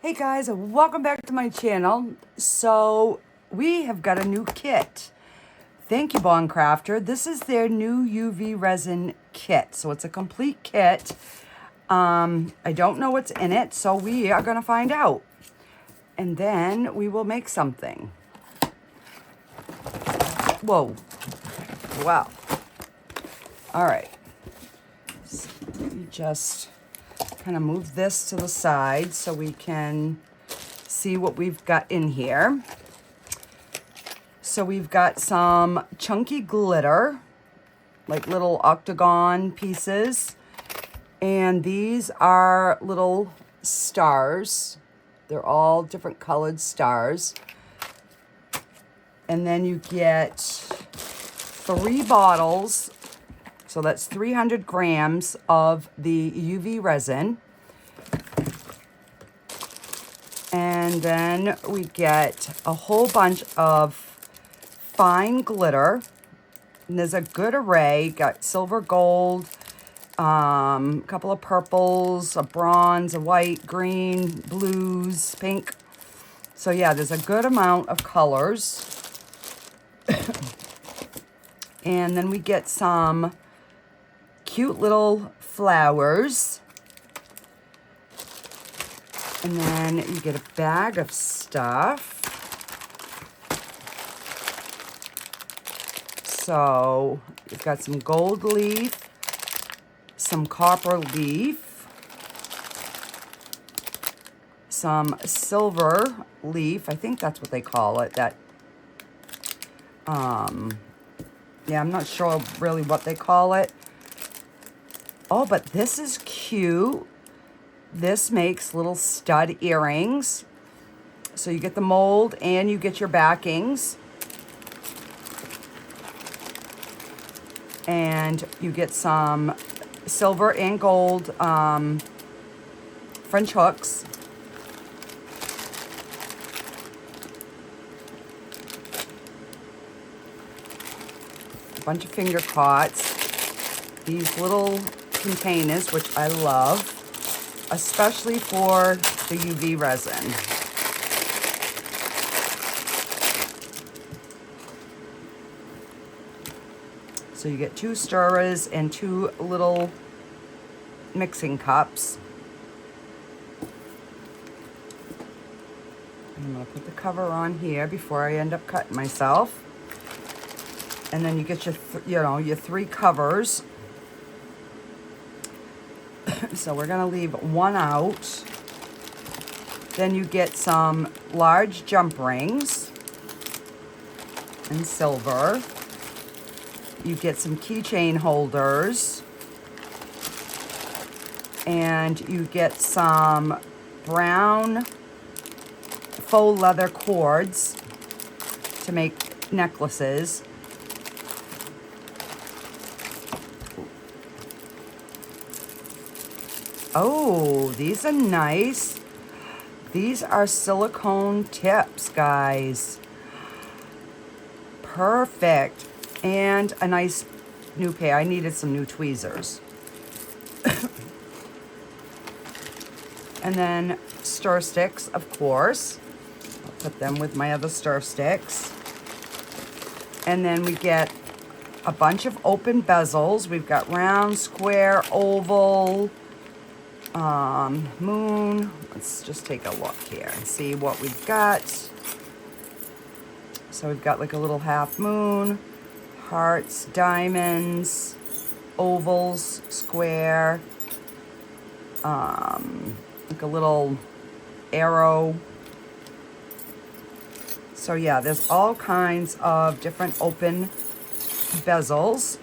Hey guys, welcome back to my channel. So we have got a new kit. Thank you, Craftor. This is their new UV resin kit. So it's a complete kit. I don't know what's in it, so we are gonna find out. And then we will make something. Whoa, wow. All right, so let me just kind of move this to the side so we can see what we've got in here. So we've got some chunky glitter, like little octagon pieces. And these are little stars. They're all different colored stars. And then you get 3 bottles. So that's 300 grams of the UV resin. And then we get a whole bunch of fine glitter. And there's a good array. Got silver, gold, a couple of purples, a bronze, a white, green, blues, pink. So yeah, there's a good amount of colors. And then we get some cute little flowers. And then you get a bag of stuff. So you've got some gold leaf, some copper leaf, some silver leaf. I think that's what they call it. That, yeah, I'm not sure really what they call it. Oh, but this is cute. This makes little stud earrings. So you get the mold and you get your backings. And you get some silver and gold French hooks. A bunch of finger cots. These little containers, which I love, especially for the UV resin. So you get 2 stirrers and 2 little mixing cups. I'm gonna put the cover on here before I end up cutting myself. And then you get your, your 3 covers. So we're gonna leave 1 out. Then you get some large jump rings in silver. You get some keychain holders. And you get some brown faux leather cords to make necklaces. Oh, these are nice. These are silicone tips, guys. Perfect. And a nice new pair. I needed some new tweezers. And then stir sticks, of course. I'll put them with my other stir sticks. And then we get a bunch of open bezels. We've got round, square, oval, moon. Let's just take a look here and see what we've got. So we've got like a little half moon, hearts, diamonds, ovals, square, like a little arrow. So yeah, there's all kinds of different open bezels.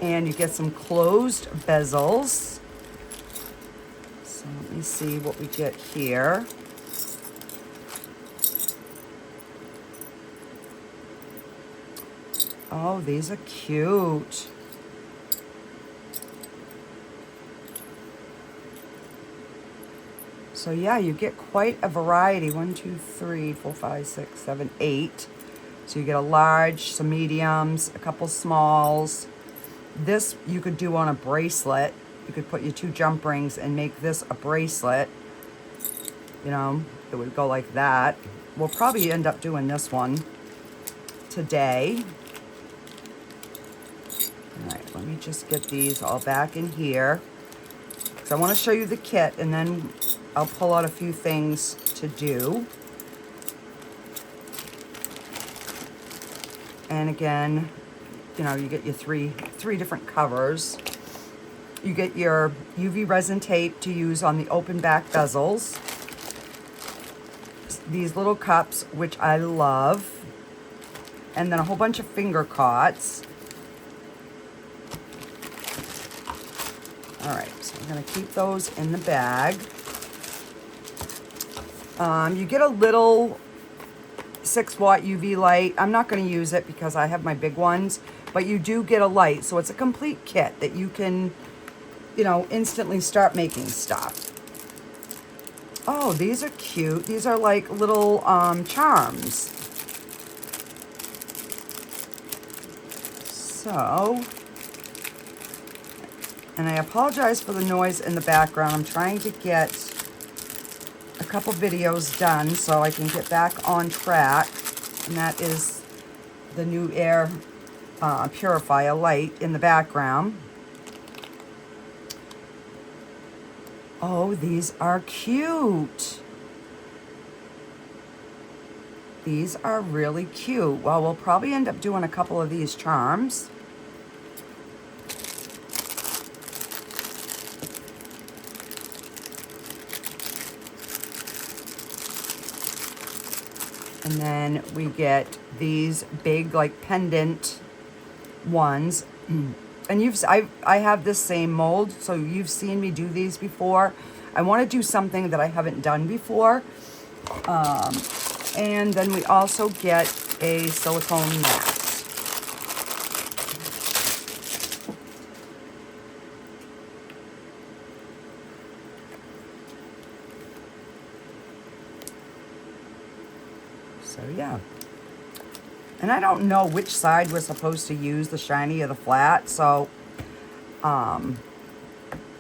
And you get some closed bezels. So let me see what we get here. Oh, these are cute. So yeah, you get quite a variety. 1, 2, 3, 4, 5, 6, 7, 8. So you get a large, some mediums, a couple smalls. This you could do on a bracelet. You could put your 2 jump rings and make this a bracelet. You know, it would go like that. We'll probably end up doing this one today. All right, let me just get these all back in here. So I want to show you the kit, and then I'll pull out a few things to do. And again, you know, you get your three different covers. You get your UV resin tape to use on the open back bezels. These little cups, which I love. And then a whole bunch of finger cots. All right, so I'm gonna keep those in the bag. You get a little 6-watt UV light. I'm not gonna use it because I have my big ones, but you do get a light. So it's a complete kit that you can, you know, instantly start making stuff. Oh, these are cute. These are like little charms. So, and I apologize for the noise in the background. I'm trying to get a couple videos done so I can get back on track. And that is the new air purifier light in the background. Oh, these are cute. These are really cute. Well, we'll probably end up doing a couple of these charms. And then we get these big, like, pendant ones. And I have this same mold, so you've seen me do these before. I want to do something that I haven't done before. And then we also get a silicone mat. So yeah. And I don't know which side we're supposed to use, the shiny or the flat. So, all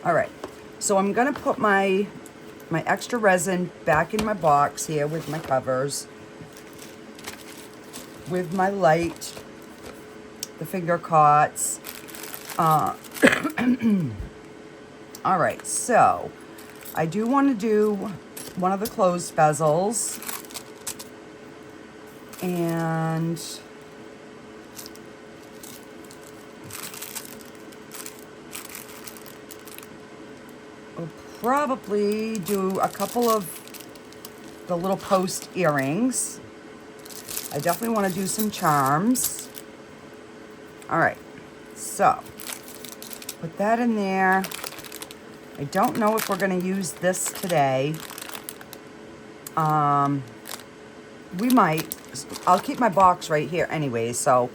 right. So I'm gonna put my extra resin back in my box here with my covers, with my light, the finger cots. All right. So I do want to do one of the closed bezels. And we'll probably do a couple of the little post earrings. I definitely want to do some charms. All right, so put that in there. I don't know if we're going to use this today. We might. I'll keep my box right here anyway, so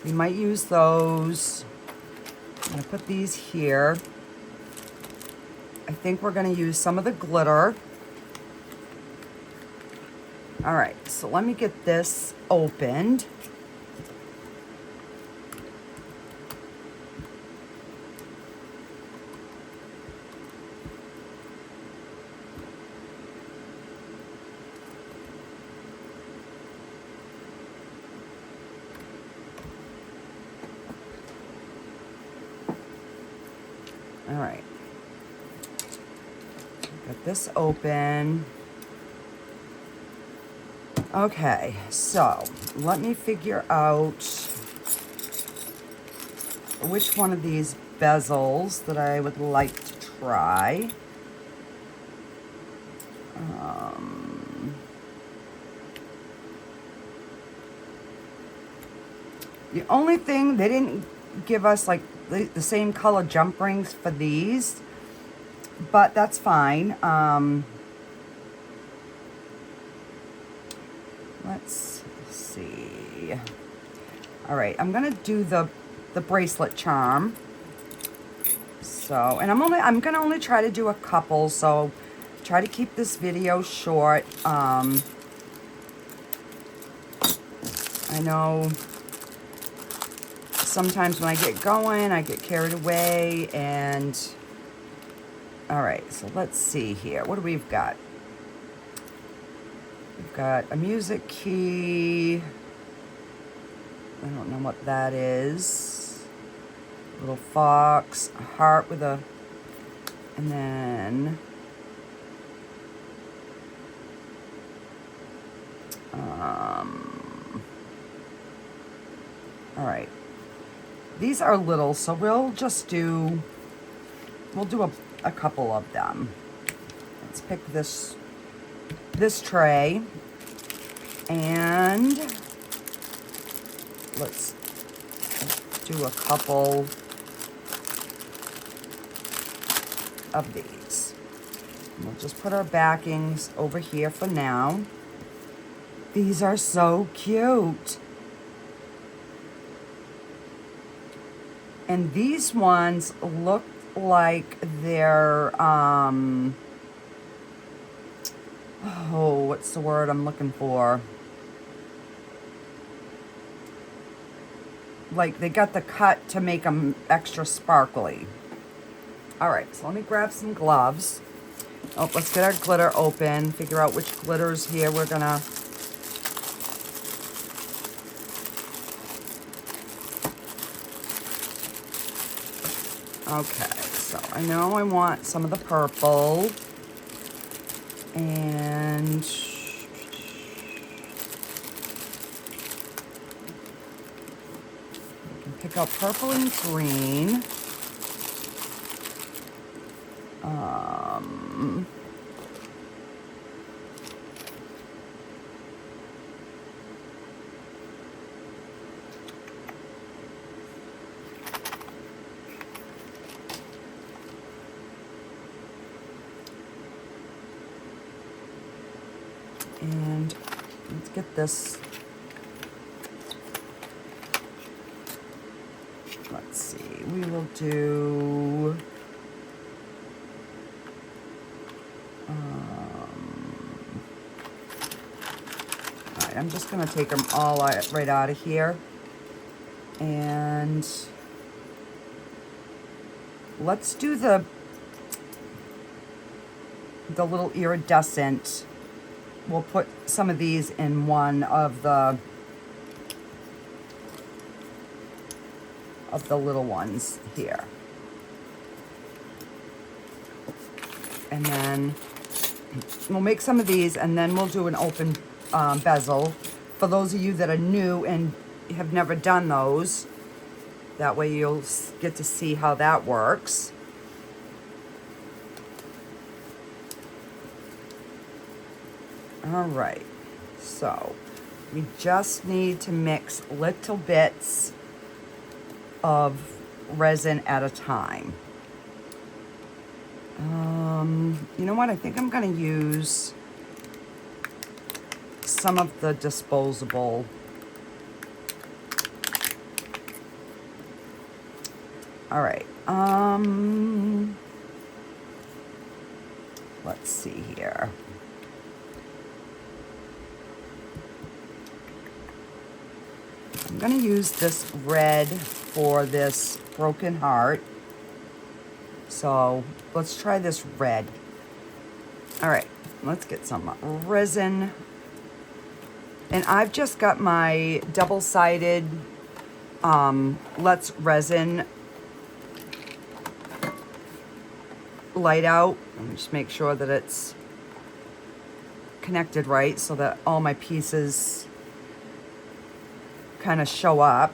we might use those. I'm going to put these here. I think we're going to use some of the glitter. All right, so let me get this opened. All right, got this open. Okay, so let me figure out which one of these bezels that I would like to try. The only thing, they didn't give us like the same color jump rings for these, but that's fine. Let's see. All right, I'm gonna do the bracelet charm. So, and I'm gonna only try to do a couple, so try to keep this video short. I know sometimes when I get going, I get carried away. And all right, so let's see here. What do we've got? We've got a music key. I don't know what that is. Little fox, a heart with a, and then all right. These are little, so we'll do a couple of them. Let's pick this tray, and let's do a couple of these. We'll just put our backings over here for now. These are so cute. And these ones look like they're, oh, what's the word I'm looking for? Like they got the cut to make them extra sparkly. All right, so let me grab some gloves. Oh, let's get our glitter open, figure out which glitters here we're gonna. Okay, so I know I want some of the purple, and I can pick out purple and green. And let's get this. Let's see, we will do all right, I'm just going to take them all right out of here. And let's do the little iridescent. We'll put some of these in one of the little ones here. And then we'll make some of these, and then we'll do an open bezel. For those of you that are new and have never done those, that way you'll get to see how that works. All right, so we just need to mix little bits of resin at a time. You know what? I think I'm going to use some of the disposable. All right. Let's see here. I'm going to use this red for this broken heart. So let's try this red. All right, let's get some resin. And I've just got my double-sided Let's Resin light out. Let me just make sure that it's connected right so that all my pieces kind of show up.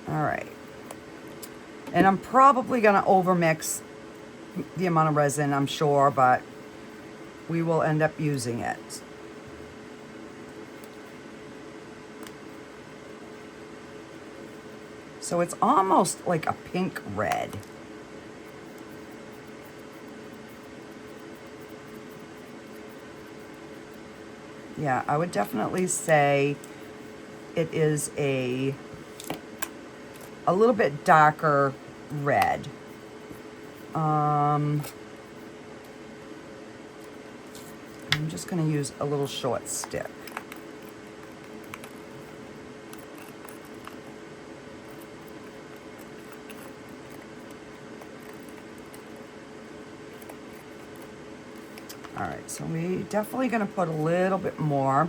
All right. And I'm probably going to overmix the amount of resin, I'm sure, but we will end up using it. So it's almost like a pink red. Yeah, I would definitely say it is a little bit darker red. I'm just going to use a little short stick. All right, so we definitely gonna put a little bit more.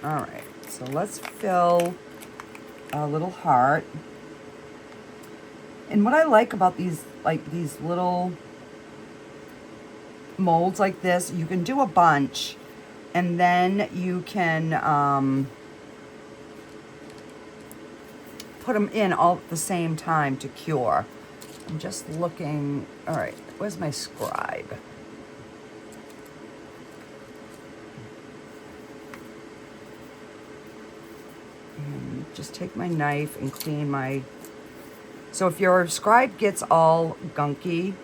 All right, so let's fill a little heart. And what I like about these, like these little molds like this, you can do a bunch and then you can put them in all at the same time to cure. I'm just looking, all right, where's my scribe? And just take my knife and clean my, so if your scribe gets all gunky,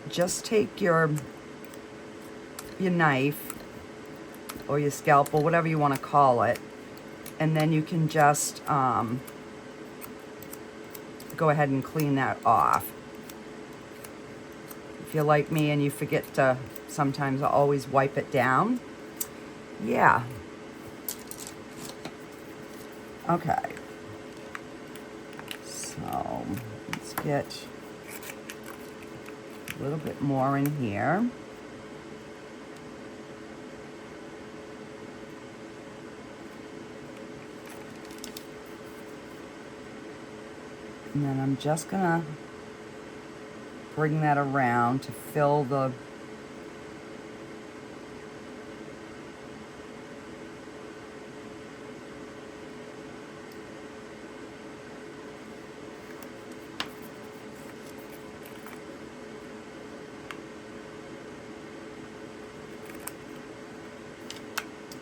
just take your knife or your scalpel, whatever you want to call it, and then you can just go ahead and clean that off. If you're like me and you forget to sometimes always wipe it down. Yeah. Okay. So let's get a little bit more in here. And then I'm just gonna bring that around to fill the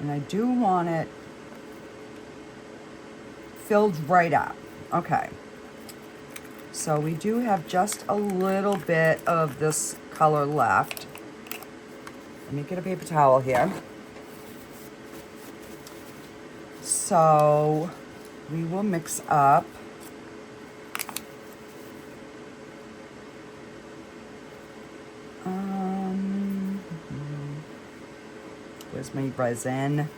and I do want it filled right up. Okay. So we do have just a little bit of this color left. Let me get a paper towel here. So we will mix up where's my resin?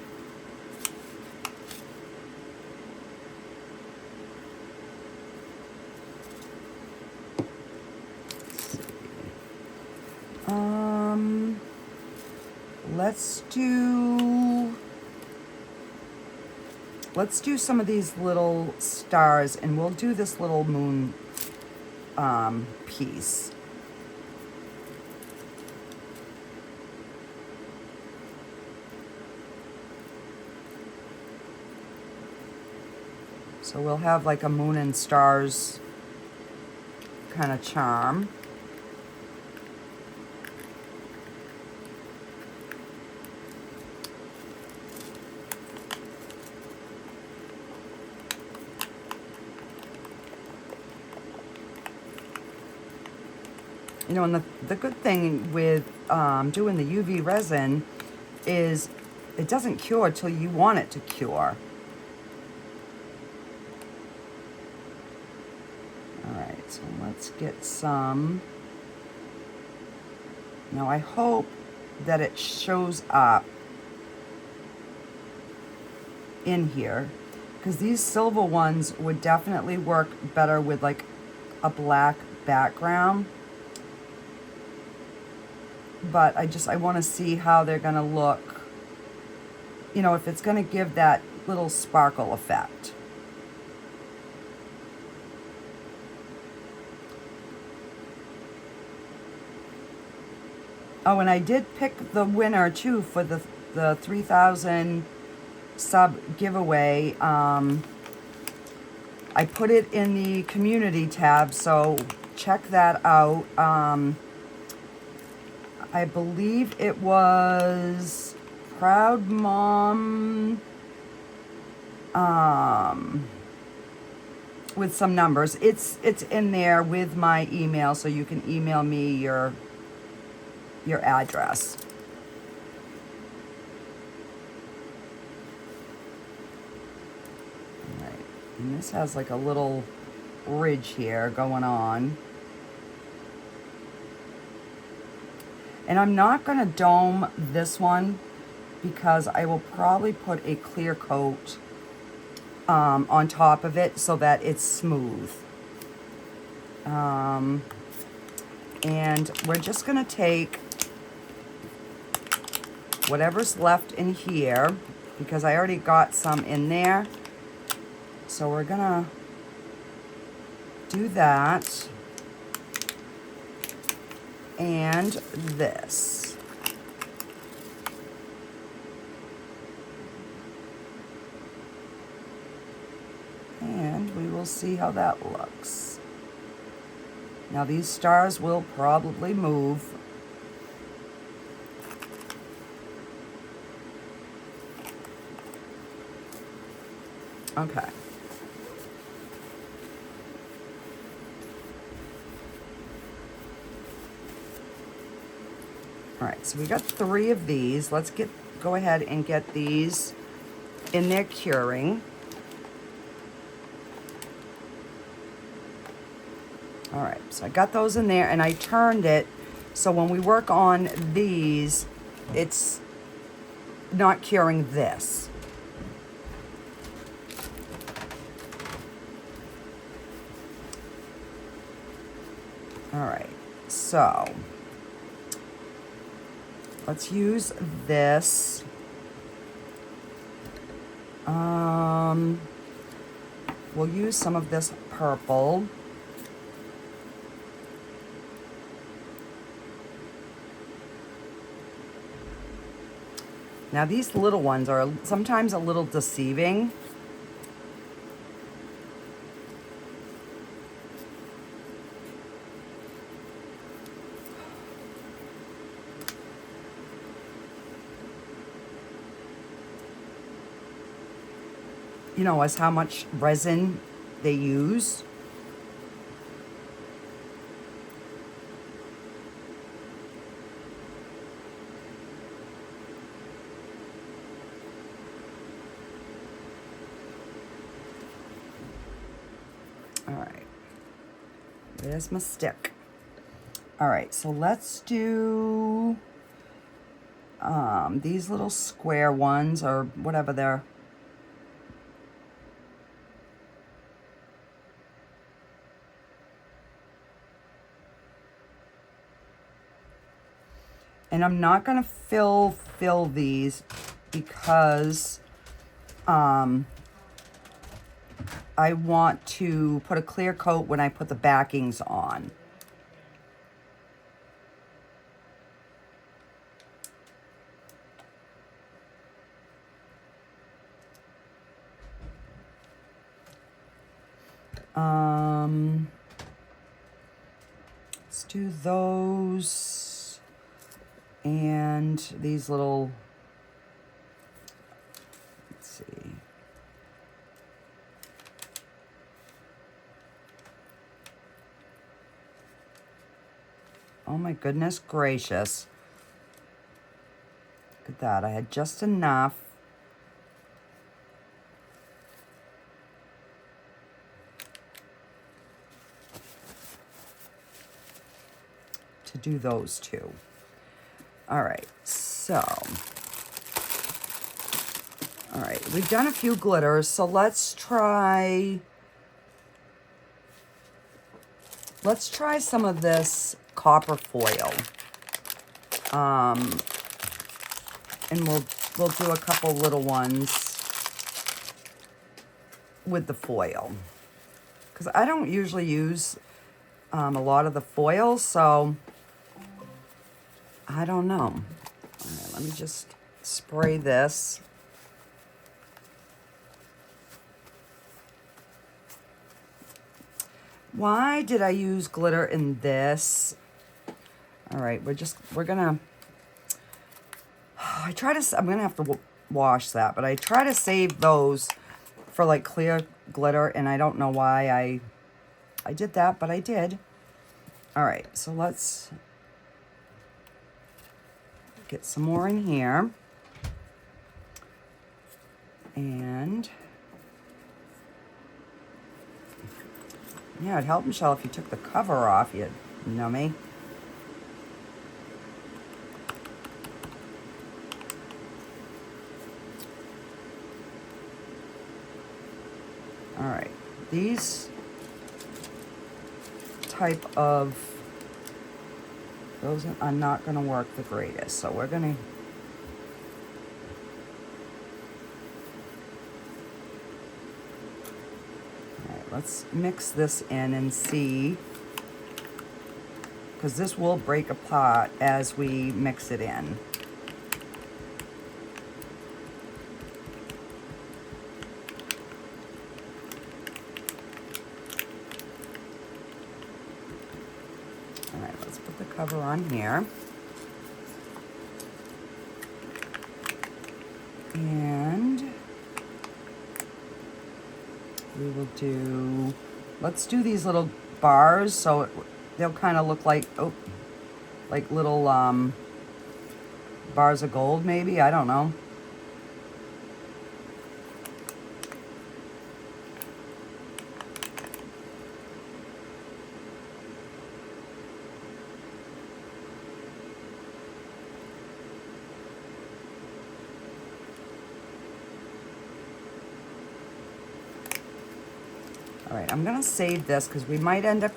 Let's do some of these little stars, and we'll do this little moon piece. So we'll have like a moon and stars kind of charm. You know, and the good thing with doing the UV resin is it doesn't cure till you want it to cure. All right, so let's get some. Now I hope that it shows up in here, because these silver ones would definitely work better with like a black background. But I want to see how they're going to look, you know, if it's going to give that little sparkle effect. Oh, and I did pick the winner too for the 3,000 sub giveaway. I put it in the community tab, so check that out. I believe it was Proud Mom with some numbers. It's in there with my email, so you can email me your address. And this has like a little ridge here going on. And I'm not gonna dome this one because I will probably put a clear coat on top of it so that it's smooth. And we're just gonna take whatever's left in here, because I already got some in there. So we're gonna do that. And this. And we will see how that looks. Now these stars will probably move. Okay. All right, so we got 3 of these. Let's go ahead and get these in there curing. All right, so I got those in there and I turned it so when we work on these, it's not curing this. All right, so let's use this. We'll use some of this purple. Now these little ones are sometimes a little deceiving. You know, as how much resin they use. All right, there's my stick. All right, so let's do these little square ones or whatever they're. And I'm not gonna fill these because I want to put a clear coat when I put the backings on. Let's do those and these little, let's see. Oh my goodness gracious. Look at that, I had just enough. To do those two. All right, so, all right, we've done a few glitters, so let's try some of this copper foil. And we'll do a couple little ones with the foil. Because I don't usually use a lot of the foil, so I don't know. All right, let me just spray this. Why did I use glitter in this? All right, we're gonna, I'm gonna have to wash that, but I try to save those for like clear glitter, and I don't know why I did that, but I did. All right, so let's get some more in here. And Yeah, it'd help, Michelle, if you took the cover off, you nummy. All right, these type of, those are not gonna work the greatest, so we're gonna, all right, let's mix this in and see, because this will break apart as we mix it in. All right, let's put the cover on here. And we will do, let's do these little bars so they'll kind of look like, oh, like little bars of gold maybe, I don't know. All right, I'm gonna save this because we might end up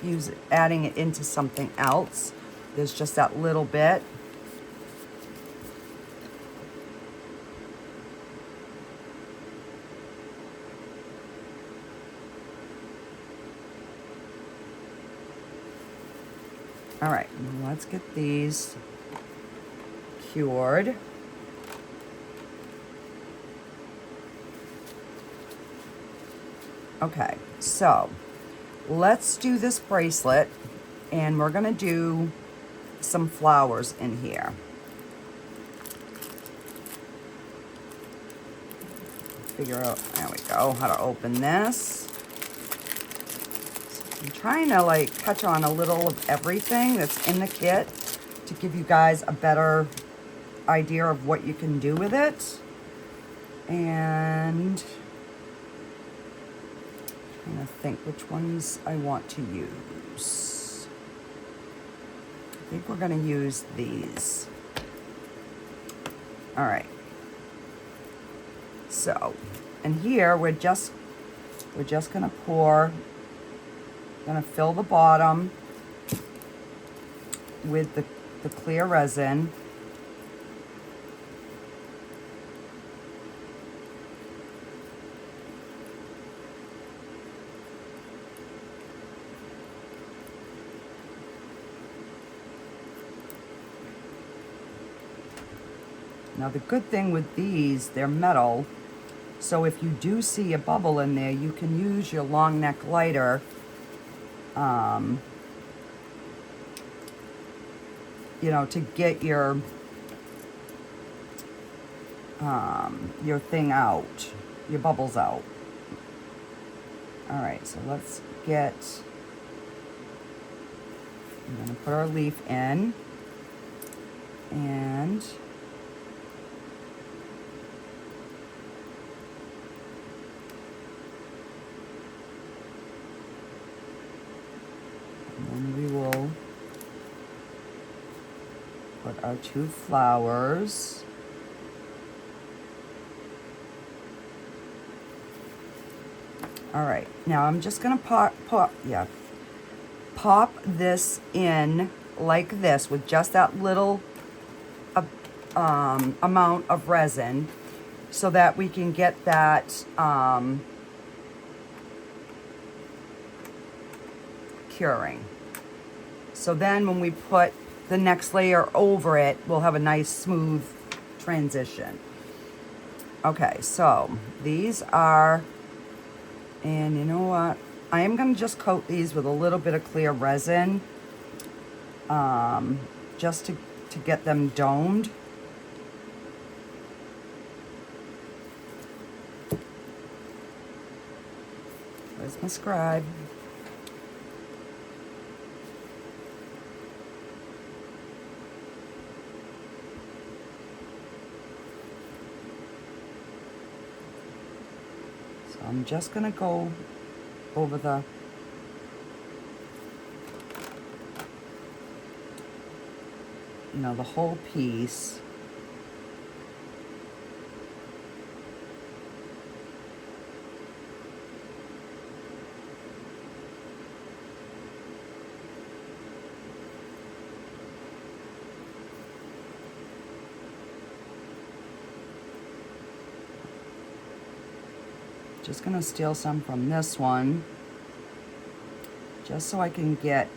adding it into something else. There's just that little bit. All right, let's get these cured. Okay, so let's do this bracelet, and we're gonna do some flowers in here. Figure out, there we go, how to open this. So I'm trying to like touch on a little of everything that's in the kit to give you guys a better idea of what you can do with it. And I'm trying to think which ones I want to use. I think we're gonna use these. All right. So, and here we're just gonna pour, gonna fill the bottom with the clear resin. Now the good thing with these, they're metal, so if you do see a bubble in there, you can use your long neck lighter you know, to get your thing out, your bubbles out. All right, so let's get, I'm gonna put our leaf in, and then we will put our two flowers. All right, now I'm just gonna pop this in like this with just that little amount of resin so that we can get that curing. So then when we put the next layer over it, we'll have a nice smooth transition. Okay, so these are, and you know what? I am gonna just coat these with a little bit of clear resin, just to get them domed. Where's my scribe? I'm just gonna go over the you know, the whole piece. Just gonna steal some from this one, just so I can get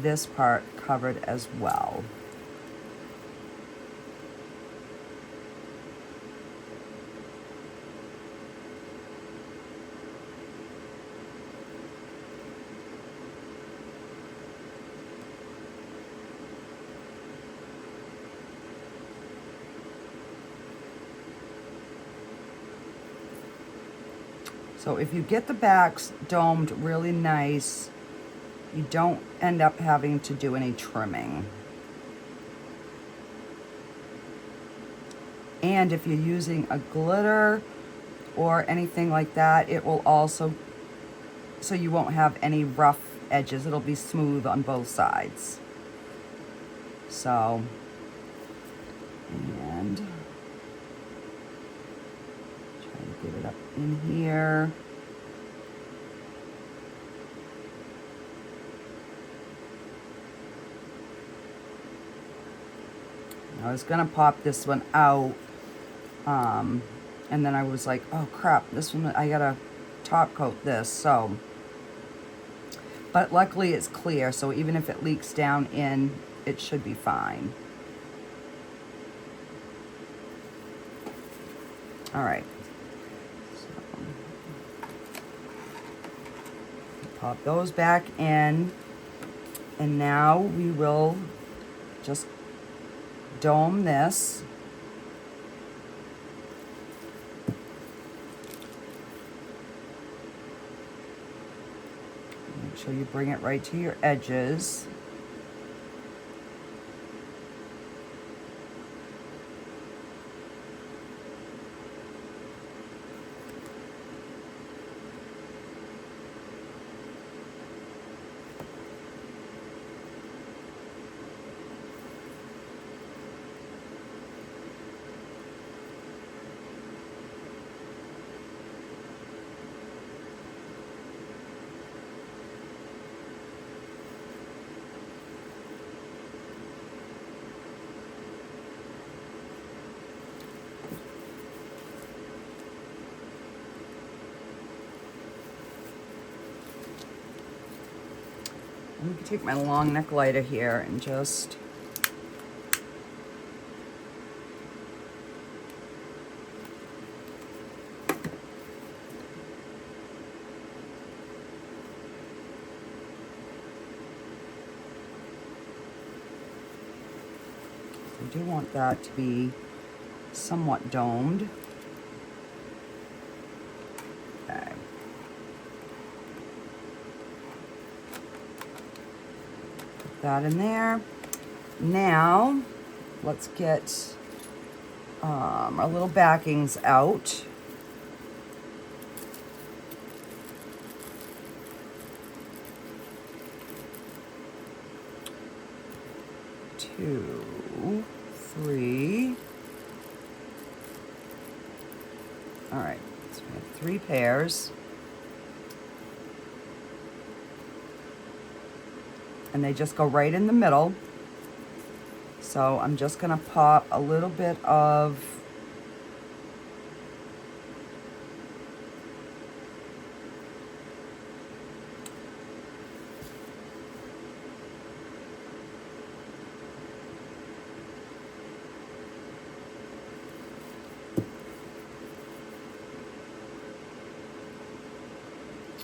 this part covered as well. So if you get the backs domed really nice, you don't end up having to do any trimming. And if you're using a glitter or anything like that, it will also, so you won't have any rough edges. It'll be smooth on both sides. So, and try to get it up in here. I was gonna pop this one out, and then I was like, oh crap, this one, I gotta top coat this, so. But luckily it's clear, so even if it leaks down in, it should be fine. All right. So, pop those back in, and now we will just dome this. Make sure you bring it right to your edges. I'm going to take my long neck lighter here and just I do want that to be somewhat domed. Okay. That in there. Now let's get our little backings out. Two, three. All right, so we have 3 pairs. And they just go right in the middle. So I'm just gonna pop a little bit of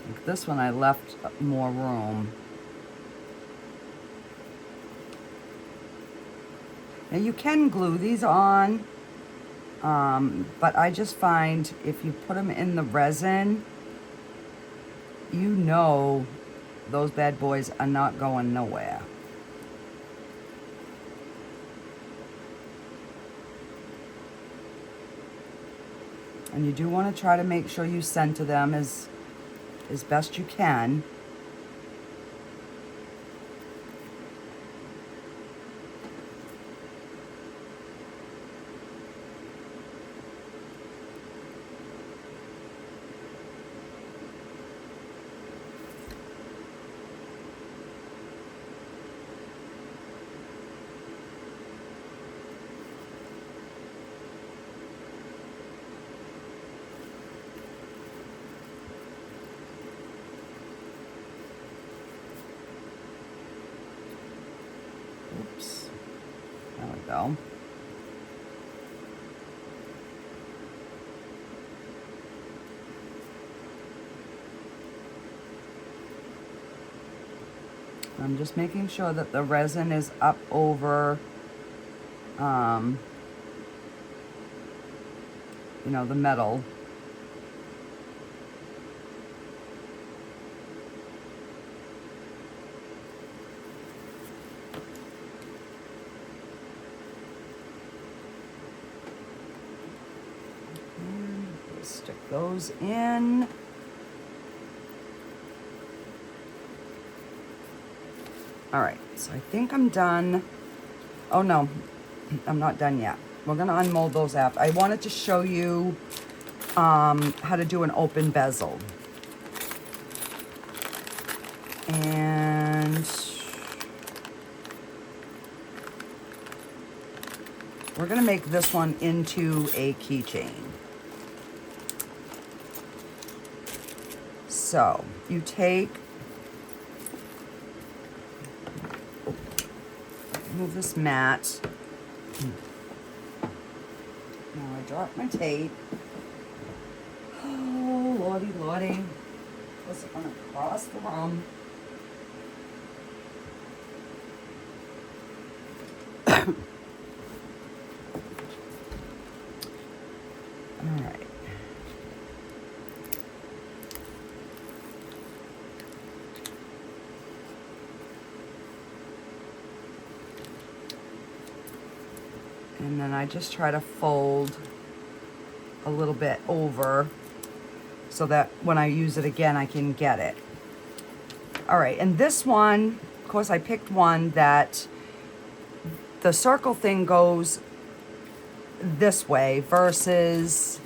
like this one. I left more room. Now you can glue these on, but I just find if you put them in the resin, you know those bad boys are not going nowhere. And you do want to try to make sure you center them as best you can. Oops. There we go. I'm just making sure that the resin is up over, you know, the metal. And we'll stick those in. All right, so I think I'm done. Oh no, I'm not done yet. We're gonna unmold those after. I wanted to show you how to do an open bezel. And we're gonna make this one into a keychain. So you take, move this mat. Now I dropped my tape. Oh, lordy, lordy. This is gonna cross the room. All right. And then I just try to fold a little bit over so that when I use it again, I can get it. All right, and this one, of course, I picked one that the circle thing goes this way versus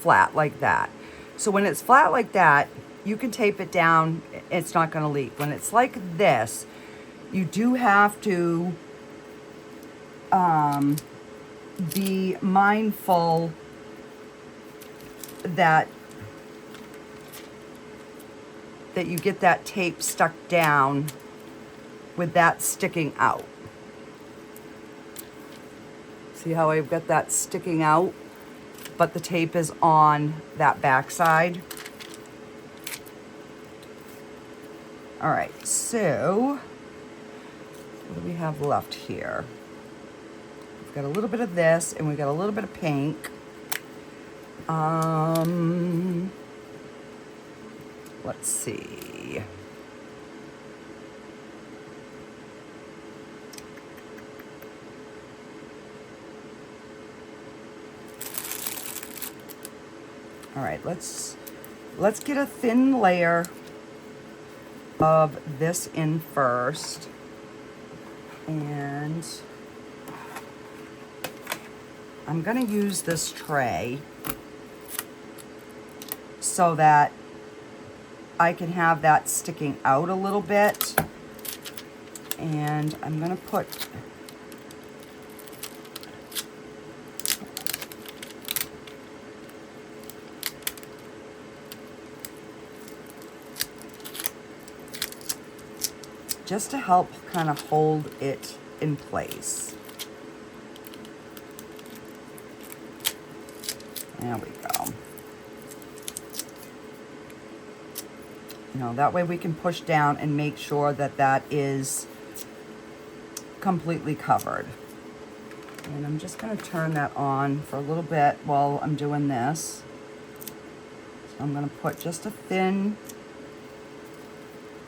flat like that. So when it's flat like that, you can tape it down, it's not gonna leak. When it's like this, you do have to be mindful that you get that tape stuck down with that sticking out. See how I've got that sticking out, but the tape is on that back side. All right, so what do we have left here? We've got a little bit of this and we've got a little bit of pink. Let's see. All right, let's get a thin layer of this in first. And I'm gonna use this tray so that I can have that sticking out a little bit. And I'm gonna put just to help kind of hold it in place. There we go. You know, that way we can push down and make sure that that is completely covered. And I'm just going to turn that on for a little bit while I'm doing this. So I'm going to put just a thin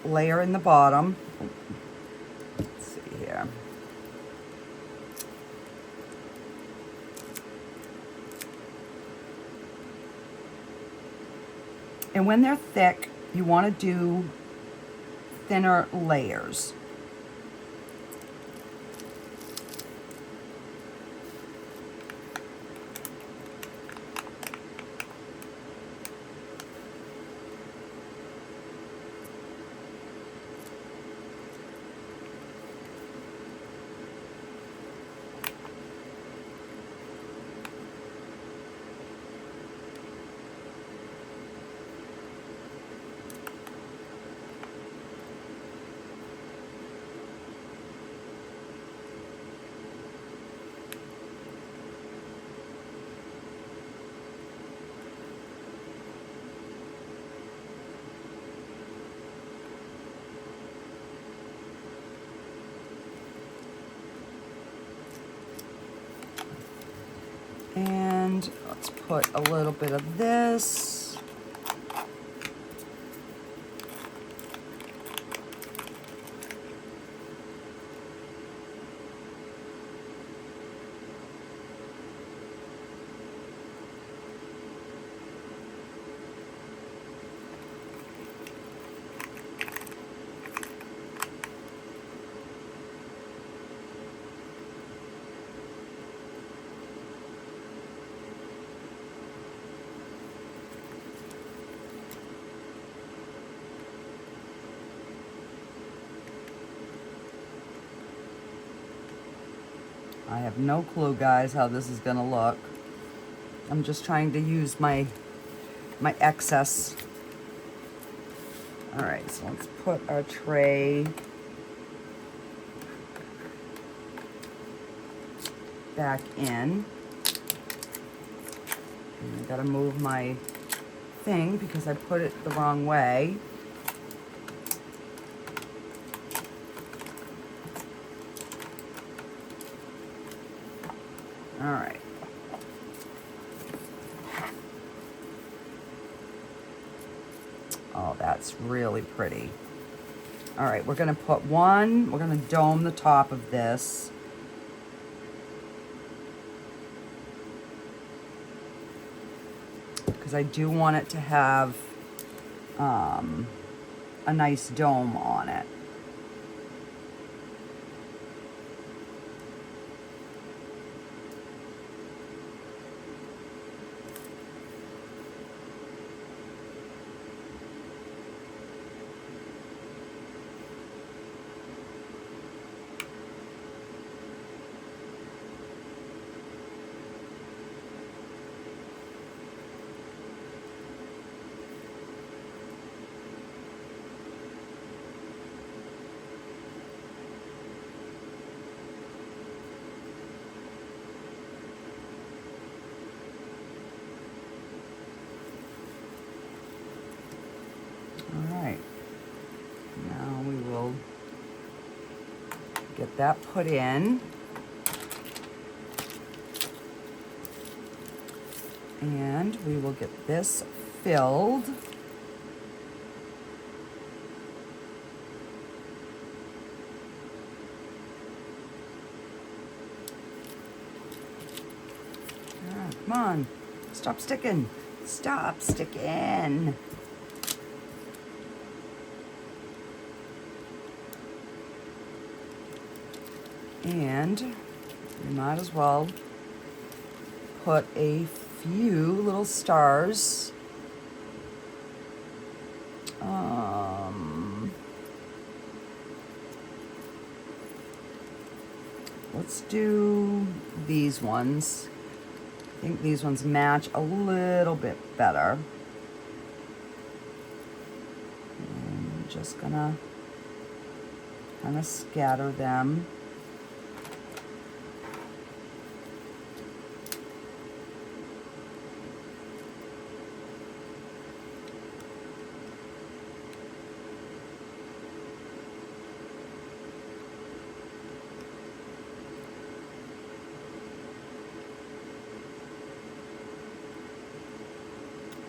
layer in the bottom. Let's see here. And when they're thick, you want to do thinner layers. And let's put a little bit of this. I have no clue, guys, how this is gonna look. I'm just trying to use my excess. All right, so let's put our tray back in. And I gotta move my thing because I put it the wrong way. All right. Oh, that's really pretty. All right, we're gonna put one, we're gonna dome the top of this. Because I do want it to have a nice dome on it. Get that put in. And we will get this filled. Ah, come on, stop sticking. Stop sticking. And you might as well put a few little stars. Let's do these ones. I think these ones match a little bit better. And I'm just gonna kind of scatter them.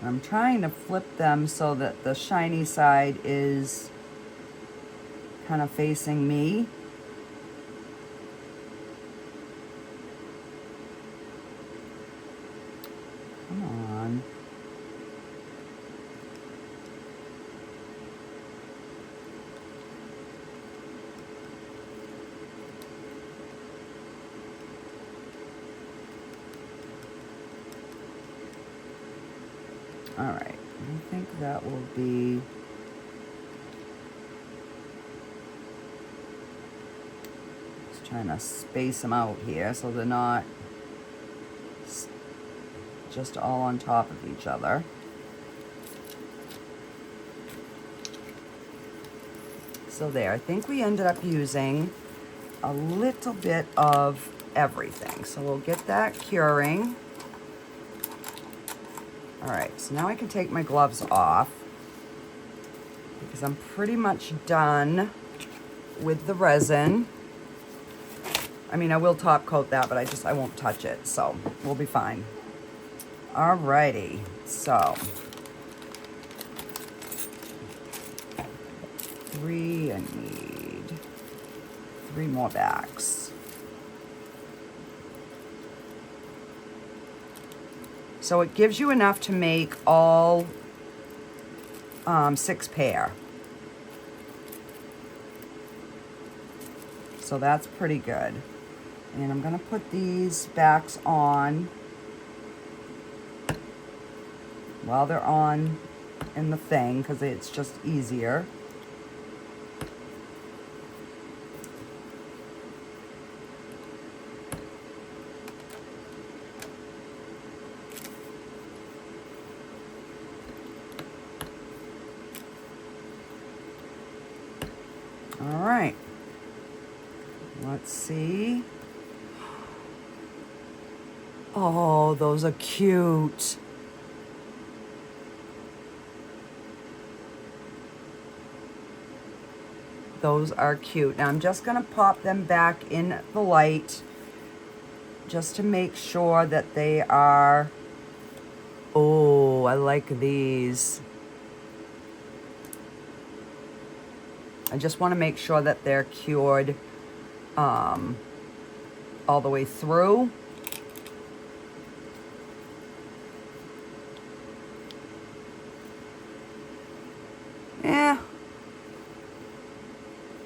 I'm trying to flip them so that the shiny side is kind of facing me. Come on. All right, I think that will be just trying to space them out here so they're not just all on top of each other. So there, I think we ended up using a little bit of everything. So we'll get that curing. All right, so now I can take my gloves off because I'm pretty much done with the resin. I mean, I will top coat that, but I won't touch it, so we'll be fine. Alrighty, so 3, I need 3 more bags. So it gives you enough to make all 6 pair. So that's pretty good. And I'm gonna put these backs on while they're on in the thing because it's just easier. All right, let's see. Oh, those are cute. Those are cute. Now I'm just gonna pop them back in the light just to make sure that they are, oh, I like these. I just want to make sure that they're cured all the way through.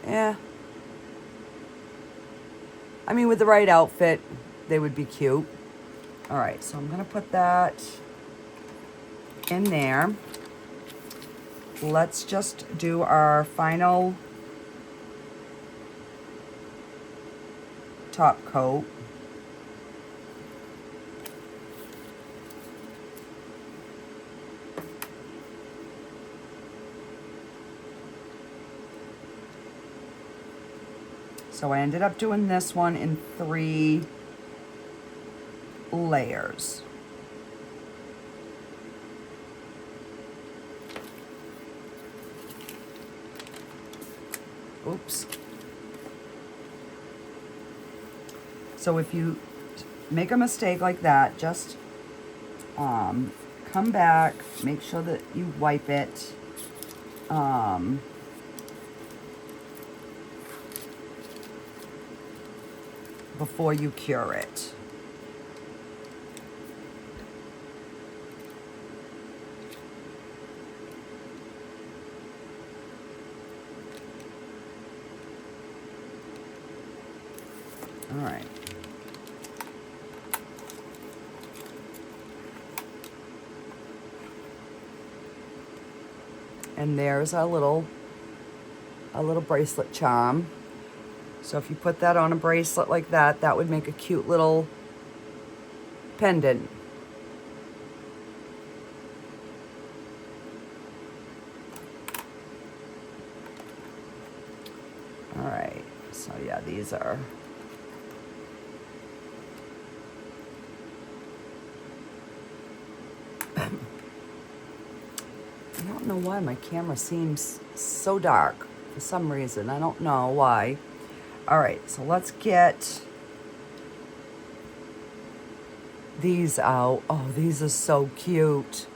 Yeah. I mean, with the right outfit, they would be cute. All right, so I'm gonna put that in there. Let's just do our final top coat. So I ended up doing this one in 3 layers. Oops. So if you make a mistake like that, just come back, make sure that you wipe it. Before you cure it. All right. And there's our little bracelet charm. So if you put that on a bracelet like that, that would make a cute little pendant. All right, so yeah, these are. I don't know why my camera seems so dark for some reason. I don't know why. All right, so let's get these out. Oh, these are so cute.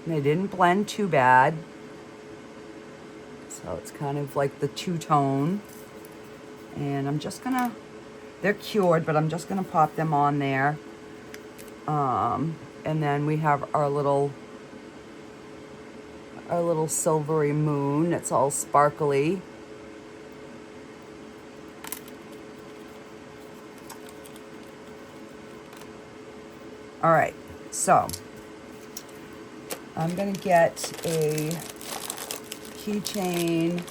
They didn't blend too bad. So it's kind of like the two-tone. And I'm just gonna, they're cured, but I'm just gonna pop them on there. And then we have our little silvery moon. It's all sparkly. All right, so I'm gonna get a keychain.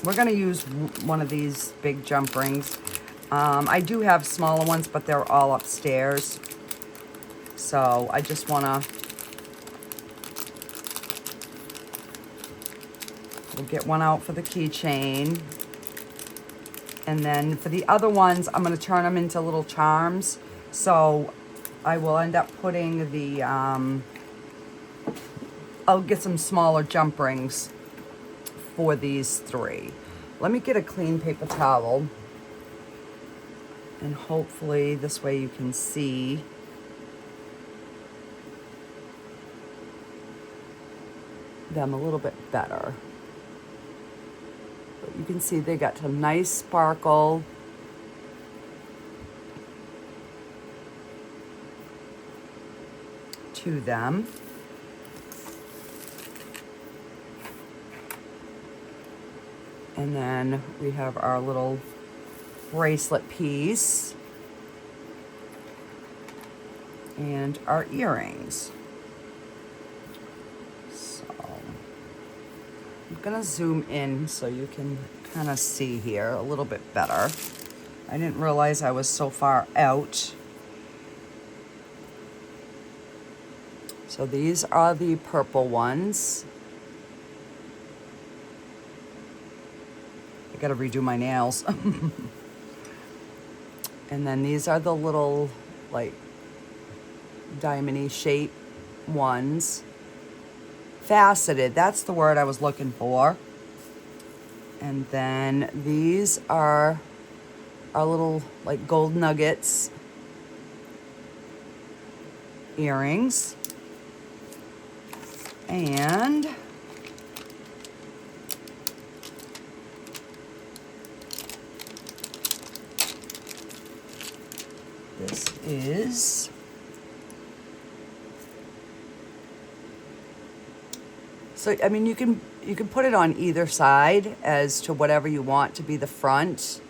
We're gonna use one of these big jump rings. I do have smaller ones, but they're all upstairs. So I just wanna, we'll get one out for the keychain. And then for the other ones, I'm gonna turn them into little charms. So I will end up putting the I'll get some smaller jump rings for these 3. Let me get a clean paper towel, and hopefully this way you can see. Them a little bit better. But you can see they got some nice sparkle. To them. And then we have our little bracelet piece and our earrings. So I'm gonna zoom in so you can kind of see here a little bit better. I didn't realize I was so far out. So these are the purple ones. I gotta redo my nails. And then these are the little, like, diamond-y shape ones. Faceted, that's the word I was looking for. And then these are our little, like, gold nuggets earrings. And this is so, I mean, you can put it on either side as to whatever you want to be the front.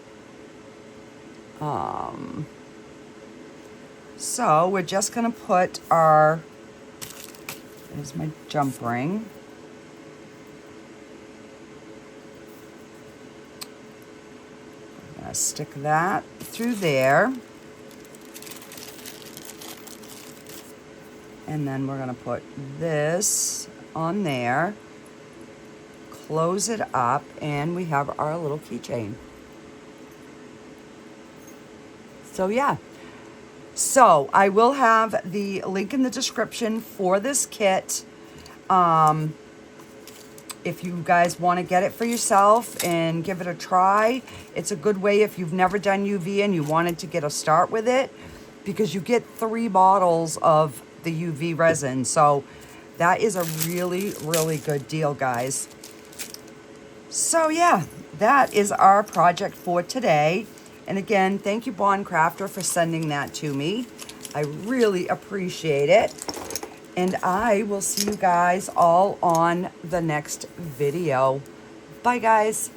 So we're just gonna put our, there's my jump ring. I'm gonna stick that through there. And then we're gonna put this on there, close it up, and we have our little keychain. So yeah. So I will have the link in the description for this kit. If you guys want to get it for yourself and give it a try, it's a good way if you've never done UV and you wanted to get a start with it, because you get 3 bottles of the UV resin. So that is a really, really good deal, guys. So yeah, that is our project for today. And again, thank you, Bond Craftor, for sending that to me. I really appreciate it. And I will see you guys all on the next video. Bye, guys.